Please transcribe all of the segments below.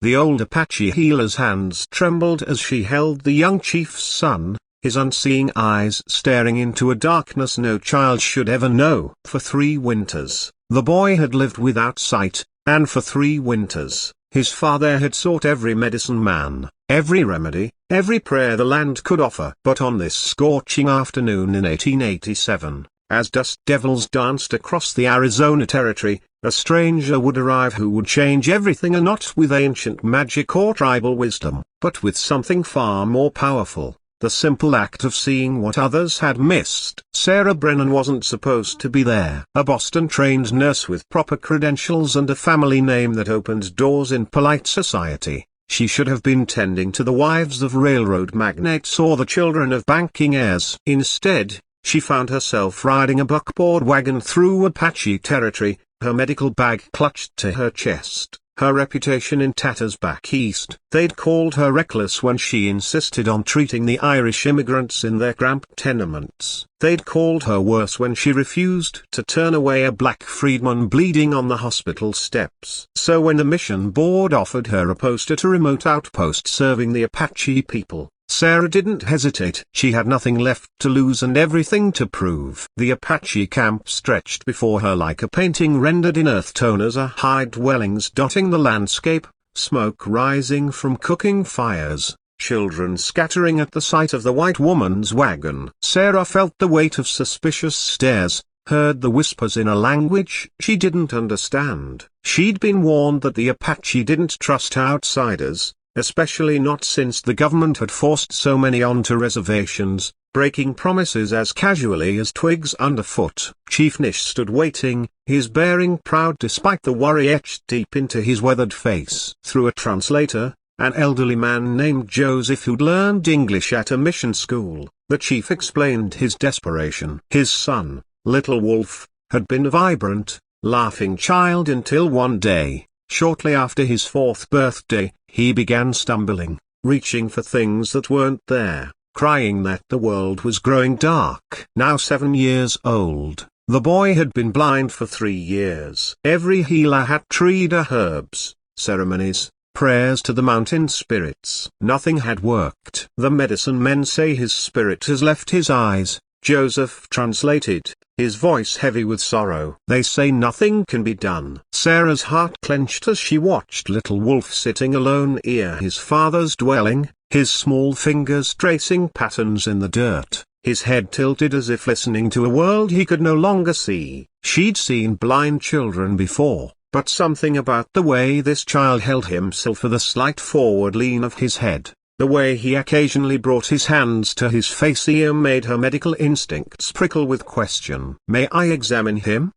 The old Apache healer's hands trembled as she held the young chief's son, his unseeing eyes staring into a darkness no child should ever know. For 3 winters, the boy had lived without sight, and for 3 winters, his father had sought every medicine man, every remedy, every prayer the land could offer. But on this scorching afternoon in 1887, as dust devils danced across the Arizona territory, a stranger would arrive who would change everything, and not with ancient magic or tribal wisdom, but with something far more powerful. The simple act of seeing what others had missed. Sarah Brennan wasn't supposed to be there. A Boston-trained nurse with proper credentials and a family name that opened doors in polite society, she should have been tending to the wives of railroad magnates or the children of banking heirs. Instead, she found herself riding a buckboard wagon through Apache territory, her medical bag clutched to her chest. Her reputation in tatters back east. They'd called her reckless when she insisted on treating the Irish immigrants in their cramped tenements. They'd called her worse when she refused to turn away a black freedman bleeding on the hospital steps. So when the mission board offered her a post at a remote outpost serving the Apache people, Sarah didn't hesitate. She had nothing left to lose and everything to prove. The Apache camp stretched before her like a painting rendered in earth tone as a high dwellings dotting the landscape, smoke rising from cooking fires, children scattering at the sight of the white woman's wagon. Sarah felt the weight of suspicious stares, heard the whispers in a language she didn't understand. She'd been warned that the Apache didn't trust outsiders, especially not since the government had forced so many onto reservations, breaking promises as casually as twigs underfoot. Chief Naiche stood waiting, his bearing proud despite the worry etched deep into his weathered face. Through a translator, an elderly man named Joseph who'd learned English at a mission school, the chief explained his desperation. His son, Little Wolf, had been a vibrant, laughing child until one day, shortly after his 4th birthday, he began stumbling, reaching for things that weren't there, crying that the world was growing dark. Now 7 years old, the boy had been blind for 3 years. Every healer had tried herbs, ceremonies, prayers to the mountain spirits. Nothing had worked. The medicine men say his spirit has left his eyes, Joseph translated, his voice heavy with sorrow. They say nothing can be done. Sarah's heart clenched as she watched Little Wolf sitting alone near his father's dwelling, his small fingers tracing patterns in the dirt, his head tilted as if listening to a world he could no longer see. She'd seen blind children before, but something about the way this child held himself with a slight forward lean of his head, the way he occasionally brought his hands to his face made her medical instincts prickle with question. "May I examine him?"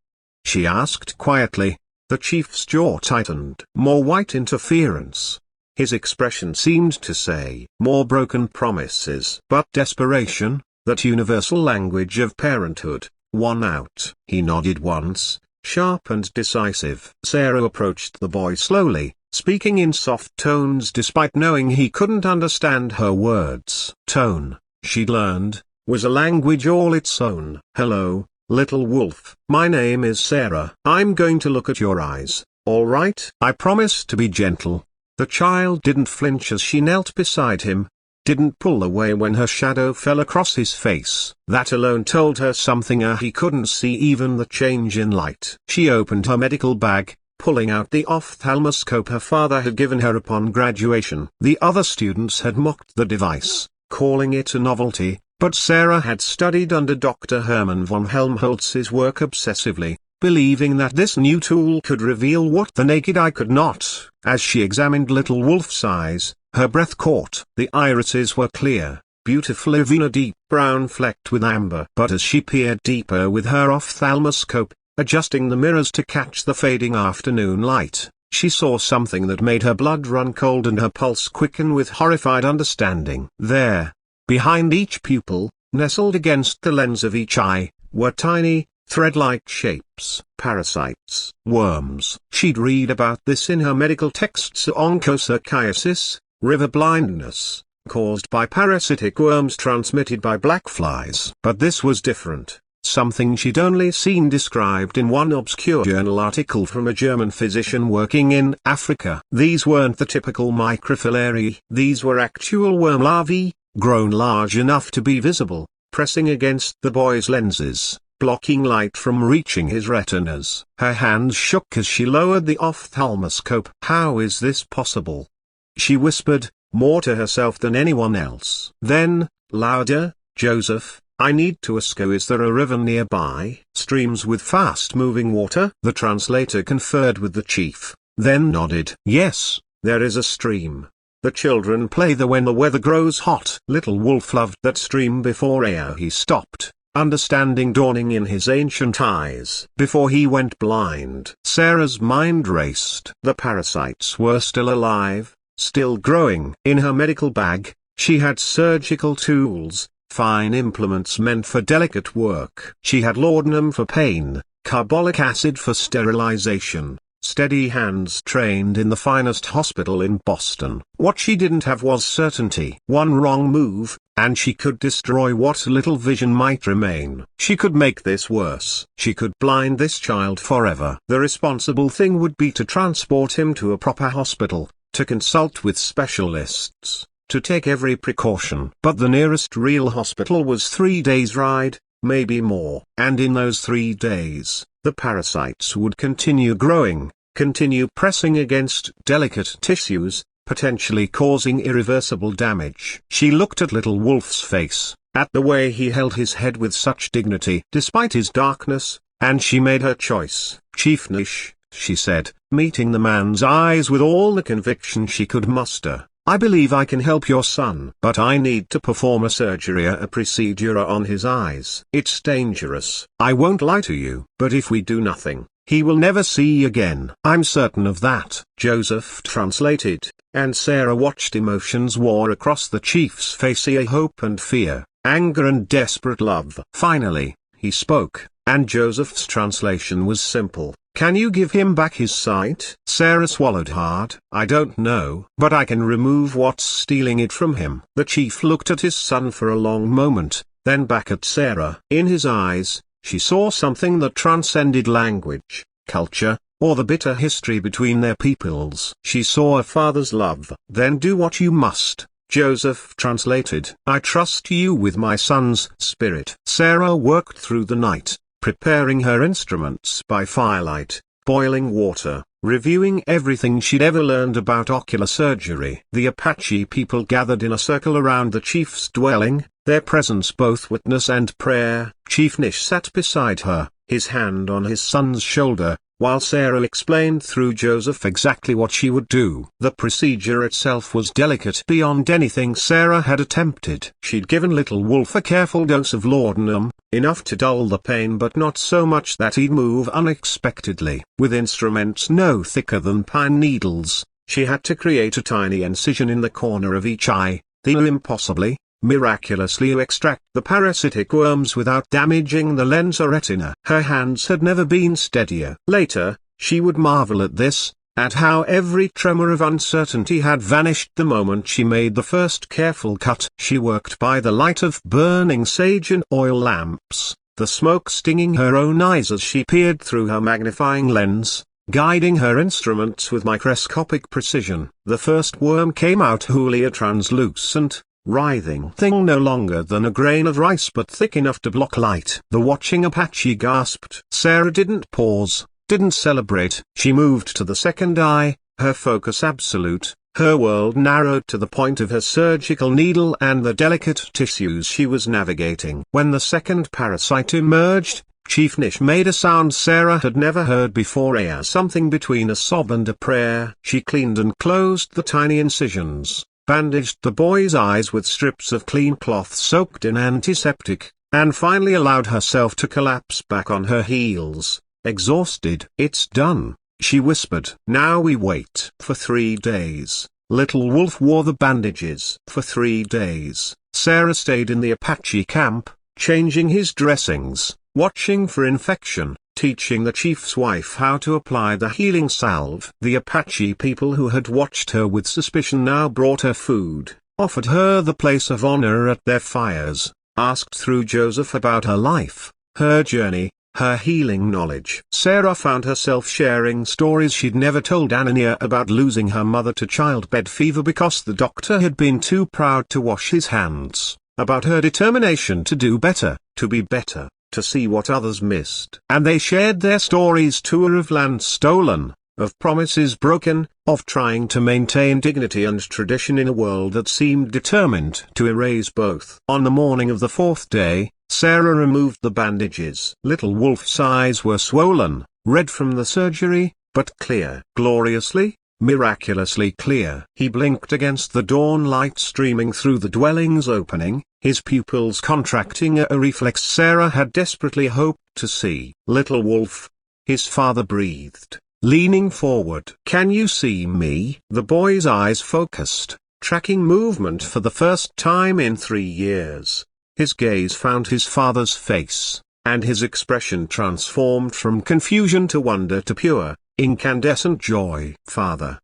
she asked quietly. The chief's jaw tightened. More white interference. His expression seemed to say, more broken promises. But desperation, that universal language of parenthood, won out. He nodded once, sharp and decisive. Sarah approached the boy slowly, speaking in soft tones despite knowing he couldn't understand her words. Tone, she'd learned, was a language all its own. "Hello, Little Wolf. My name is Sarah. I'm going to look at your eyes, all right?" I promise to be gentle. The child didn't flinch as she knelt beside him, didn't pull away when her shadow fell across his face. That alone told her something he couldn't see, even the change in light. She opened her medical bag, pulling out the ophthalmoscope her father had given her upon graduation. The other students had mocked the device, calling it a novelty, but Sarah had studied under Dr. Hermann von Helmholtz's work obsessively, believing that this new tool could reveal what the naked eye could not. As she examined Little Wolf's eyes, her breath caught. The irises were clear, beautiful even a deep brown flecked with amber. But as she peered deeper with her ophthalmoscope, adjusting the mirrors to catch the fading afternoon light, she saw something that made her blood run cold and her pulse quicken with horrified understanding. There, behind each pupil, nestled against the lens of each eye, were tiny, thread-like shapes, parasites, worms. She'd read about this in her medical texts: onchocerciasis, river blindness, caused by parasitic worms transmitted by black flies. But this was different. something she'd only seen described in one obscure journal article from a German physician working in Africa. These weren't the typical microfilariae, these were actual worm larvae, grown large enough to be visible, pressing against the boy's lenses, blocking light from reaching his retinas. Her hands shook as she lowered the ophthalmoscope. "How is this possible?" she whispered, more to herself than anyone else. Then, louder, "Joseph, I need to ask you, is there a river nearby?" "Streams with fast-moving water?" the translator conferred with the chief, then nodded. "Yes, there is a stream. The children play there when the weather grows hot." Little Wolf loved that stream. Before he stopped, understanding dawning in his ancient eyes. Before he went blind. Sarah's mind raced. The parasites were still alive, still growing. In her medical bag, she had surgical tools, fine implements meant for delicate work. She had laudanum for pain, carbolic acid for sterilization, steady hands trained in the finest hospital in Boston. What she didn't have was certainty. One wrong move, and she could destroy what little vision might remain. She could make this worse. She could blind this child forever. The responsible thing would be to transport him to a proper hospital, to consult with specialists, to take every precaution. But the nearest real hospital was 3 days' ride, maybe more. And in those 3 days, the parasites would continue growing, continue pressing against delicate tissues, potentially causing irreversible damage. She looked at Little Wolf's face, at the way he held his head with such dignity despite his darkness, and she made her choice. "Chief Naiche," she said, meeting the man's eyes with all the conviction she could muster, "I believe I can help your son. But I need to perform a procedure on his eyes. It's dangerous. I won't lie to you. But if we do nothing, he will never see again." "I'm certain of that," Joseph translated, and Sarah watched emotions war across the chief's face: hope and fear, anger and desperate love. Finally, he spoke, and Joseph's translation was simple. "Can you give him back his sight?" Sarah swallowed hard. "I don't know, but I can remove what's stealing it from him." The chief looked at his son for a long moment, then back at Sarah. In his eyes, she saw something that transcended language, culture, or the bitter history between their peoples. She saw a father's love. "Then do what you must," Joseph translated. "I trust you with my son's spirit." Sarah worked through the night, preparing her instruments by firelight, boiling water, reviewing everything she'd ever learned about ocular surgery. The Apache people gathered in a circle around the chief's dwelling, their presence both witness and prayer. Chief Naiche sat beside her, his hand on his son's shoulder, while Sarah explained through Joseph exactly what she would do. The procedure itself was delicate beyond anything Sarah had attempted. She'd given Little Wolf a careful dose of laudanum, enough to dull the pain but not so much that he'd move unexpectedly. With instruments no thicker than pine needles, she had to create a tiny incision in the corner of each eye, then impossibly, miraculously extract the parasitic worms without damaging the lens or retina. Her hands had never been steadier. Later, she would marvel at this, at how every tremor of uncertainty had vanished the moment she made the first careful cut. She worked by the light of burning sage and oil lamps, the smoke stinging her own eyes as she peered through her magnifying lens, guiding her instruments with microscopic precision. The first worm came out wholly a translucent, writhing thing, no longer than a grain of rice but thick enough to block light. The watching Apache gasped. Sarah didn't pause, didn't celebrate. She moved to the second eye, her focus absolute, her world narrowed to the point of her surgical needle and the delicate tissues she was navigating. When the second parasite emerged, Chief Naiche made a sound Sarah had never heard before, something between a sob and a prayer. She cleaned and closed the tiny incisions, bandaged the boy's eyes with strips of clean cloth soaked in antiseptic, and finally allowed herself to collapse back on her heels, exhausted. "It's done," she whispered. "Now we wait." For 3 days, Little Wolf wore the bandages. For 3 days, Sarah stayed in the Apache camp, changing his dressings, watching for infection, teaching the chief's wife how to apply the healing salve. The Apache people who had watched her with suspicion now brought her food, offered her the place of honor at their fires, asked through Joseph about her life, her journey, her healing knowledge. Sarah found herself sharing stories she'd never told Anania about losing her mother to childbed fever because the doctor had been too proud to wash his hands, about her determination to do better, to be better, to see what others missed. And they shared their stories too, of land stolen, of promises broken, of trying to maintain dignity and tradition in a world that seemed determined to erase both. On the morning of the fourth day, Sarah removed the bandages. Little Wolf's eyes were swollen, red from the surgery, but clear. Gloriously, miraculously clear. He blinked against the dawn light streaming through the dwelling's opening, his pupils contracting, a reflex Sarah had desperately hoped to see. "Little Wolf," his father breathed, leaning forward. "Can you see me?" The boy's eyes focused, tracking movement for the first time in 3 years. His gaze found his father's face, and his expression transformed from confusion to wonder to pure, incandescent joy. "Father!"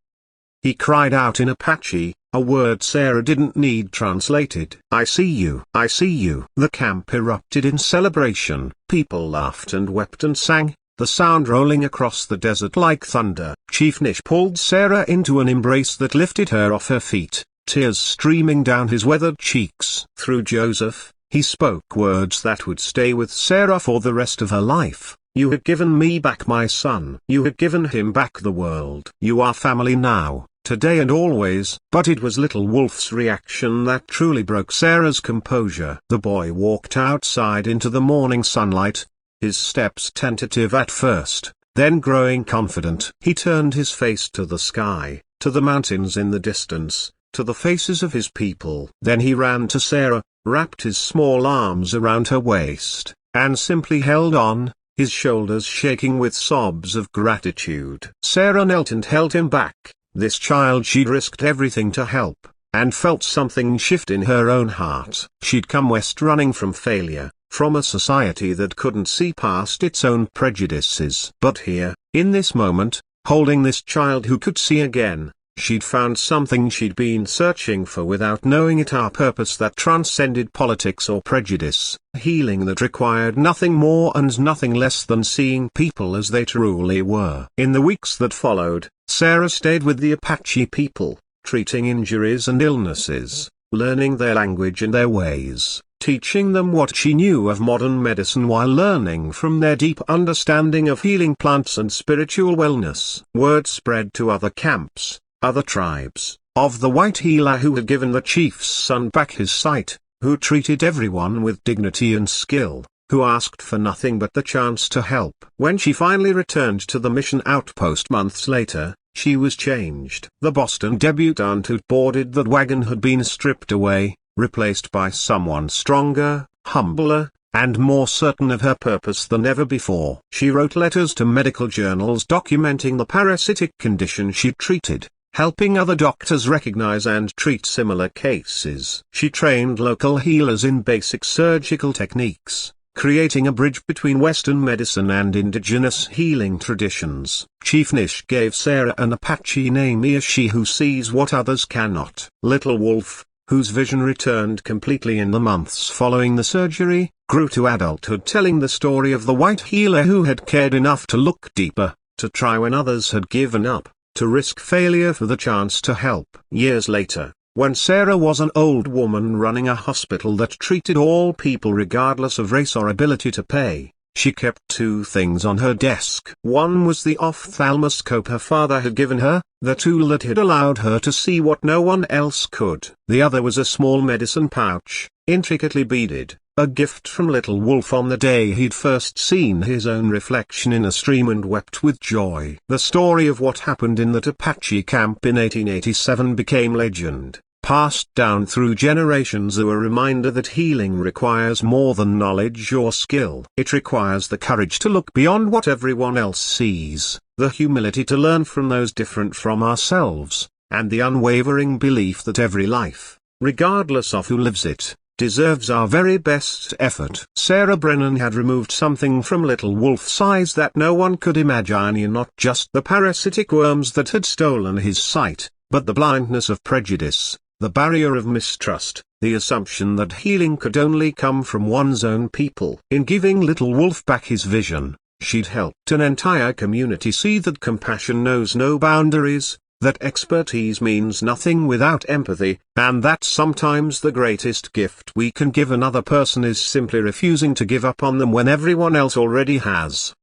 he cried out in Apache, a word Sarah didn't need translated. "I see you, I see you." The camp erupted in celebration. People laughed and wept and sang, the sound rolling across the desert like thunder. Chief Naiche pulled Sarah into an embrace that lifted her off her feet, tears streaming down his weathered cheeks. Through Joseph, he spoke words that would stay with Sarah for the rest of her life. "You have given me back my son. You have given him back the world. You are family now, today and always." But it was Little Wolf's reaction that truly broke Sarah's composure. The boy walked outside into the morning sunlight, his steps tentative at first, then growing confident. He turned his face to the sky, to the mountains in the distance, to the faces of his people. Then he ran to Sarah, wrapped his small arms around her waist, and simply held on, his shoulders shaking with sobs of gratitude. Sarah knelt and held him back. This child she'd risked everything to help, and felt something shift in her own heart. She'd come west running from failure, from a society that couldn't see past its own prejudices. But here, in this moment, holding this child who could see again, she'd found something she'd been searching for without knowing it, a purpose that transcended politics or prejudice, healing that required nothing more and nothing less than seeing people as they truly were. In the weeks that followed, Sarah stayed with the Apache people, treating injuries and illnesses, learning their language and their ways, teaching them what she knew of modern medicine while learning from their deep understanding of healing plants and spiritual wellness. Word spread to other camps, other tribes, of the white healer who had given the chief's son back his sight, who treated everyone with dignity and skill, who asked for nothing but the chance to help. When she finally returned to the mission outpost months later, she was changed. The Boston debutante who'd boarded that wagon had been stripped away, replaced by someone stronger, humbler, and more certain of her purpose than ever before. She wrote letters to medical journals documenting the parasitic condition she'd treated, helping other doctors recognize and treat similar cases. She trained local healers in basic surgical techniques, creating a bridge between Western medicine and indigenous healing traditions. Chief Naiche gave Sarah an Apache name, she who sees what others cannot. Little Wolf, whose vision returned completely in the months following the surgery, grew to adulthood telling the story of the white healer who had cared enough to look deeper, to try when others had given up, to risk failure for the chance to help. Years later, when Sarah was an old woman running a hospital that treated all people regardless of race or ability to pay, she kept 2 things on her desk. One was the ophthalmoscope her father had given her, the tool that had allowed her to see what no one else could. The other was a small medicine pouch, intricately beaded, a gift from Little Wolf on the day he'd first seen his own reflection in a stream and wept with joy. The story of what happened in that Apache camp in 1887 became legend, passed down through generations, a reminder that healing requires more than knowledge or skill. It requires the courage to look beyond what everyone else sees, the humility to learn from those different from ourselves, and the unwavering belief that every life, regardless of who lives it, deserves our very best effort. Sarah Brennan had removed something from Little Wolf's eyes that no one could imagine, not just the parasitic worms that had stolen his sight, but the blindness of prejudice, the barrier of mistrust, the assumption that healing could only come from one's own people. In giving Little Wolf back his vision, she'd helped an entire community see that compassion knows no boundaries, that expertise means nothing without empathy, and that sometimes the greatest gift we can give another person is simply refusing to give up on them when everyone else already has.